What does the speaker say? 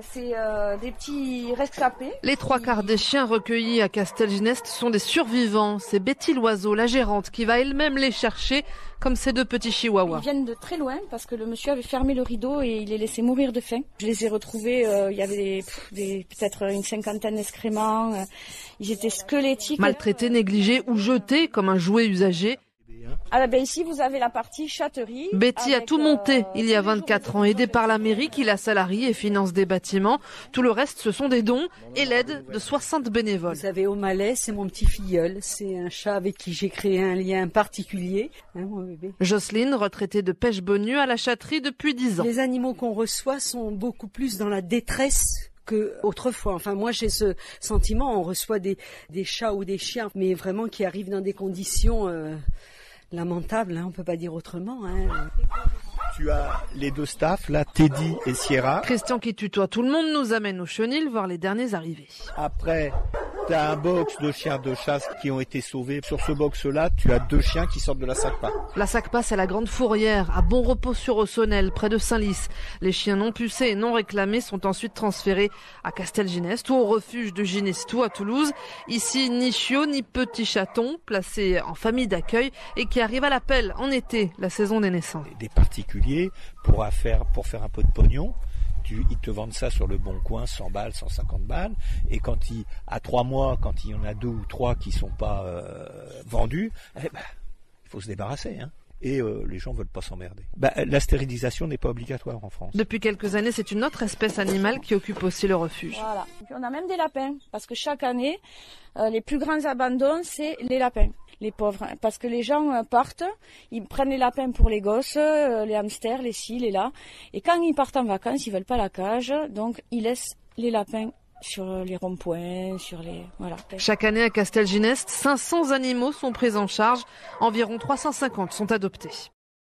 C'est des petits rescapés. Les trois quarts des chiens recueillis à Castelginest sont des survivants. C'est Betty Loiseau, la gérante, qui va elle-même les chercher, comme ces deux petits chihuahuas. Ils viennent de très loin parce que le monsieur avait fermé le rideau et il les laissait mourir de faim. Je les ai retrouvés, il y avait peut-être une cinquantaine d'excréments. Ils étaient squelettiques. Maltraités, négligés ou jetés comme un jouet usagé. Alors ici vous avez la partie chatterie. Betty a tout monté il y a 24 ans, aidée par la mairie qui la salarie et finance des bâtiments. Tout le reste, ce sont des dons et l'aide de 60 bénévoles. Vous savez, O'Malley, c'est mon petit filleul. C'est un chat avec qui j'ai créé un lien particulier. Mon bébé. Jocelyne, retraitée de Pêche-Bonnu à la chatterie depuis 10 ans. Les animaux qu'on reçoit sont beaucoup plus dans la détresse qu'autrefois. Enfin, moi, j'ai ce sentiment. On reçoit des chats ou des chiens, mais vraiment qui arrivent dans des conditions lamentables, on peut pas dire autrement. Tu as les deux staffs, là, Teddy et Sierra. Christian qui tutoie tout le monde nous amène au chenil voir les derniers arrivés. Après, tu as un box de chiens de chasse qui ont été sauvés. Sur ce box-là, tu as 2 chiens qui sortent de la SACPA. La SACPA, c'est la Grande Fourrière, à Bon Repos sur Aussonnel, près de Saint-Lys. Les chiens non pucés et non réclamés sont ensuite transférés à Castelginest ou au refuge de Ginestou à Toulouse. Ici, ni chiot ni petit chaton, placés en famille d'accueil et qui arrivent à l'appel en été, la saison des naissances. Des particuliers pour faire un peu de pognon. Ils te vendent ça sur le bon coin, 100 balles, 150 balles. Et à 3 mois, quand il y en a 2 ou 3 qui sont pas vendus, il faut se débarrasser. Et les gens veulent pas s'emmerder. La stérilisation n'est pas obligatoire en France. Depuis quelques années, c'est une autre espèce animale qui occupe aussi le refuge. Voilà. Et puis on a même des lapins, parce que chaque année, les plus grands abandons, c'est les lapins. Les pauvres, parce que les gens partent, ils prennent les lapins pour les gosses, les hamsters, les ci, les là, et quand ils partent en vacances, ils veulent pas la cage, donc ils laissent les lapins sur les ronds-points, voilà. Chaque année à Castelginest, 500 animaux sont pris en charge, environ 350 sont adoptés.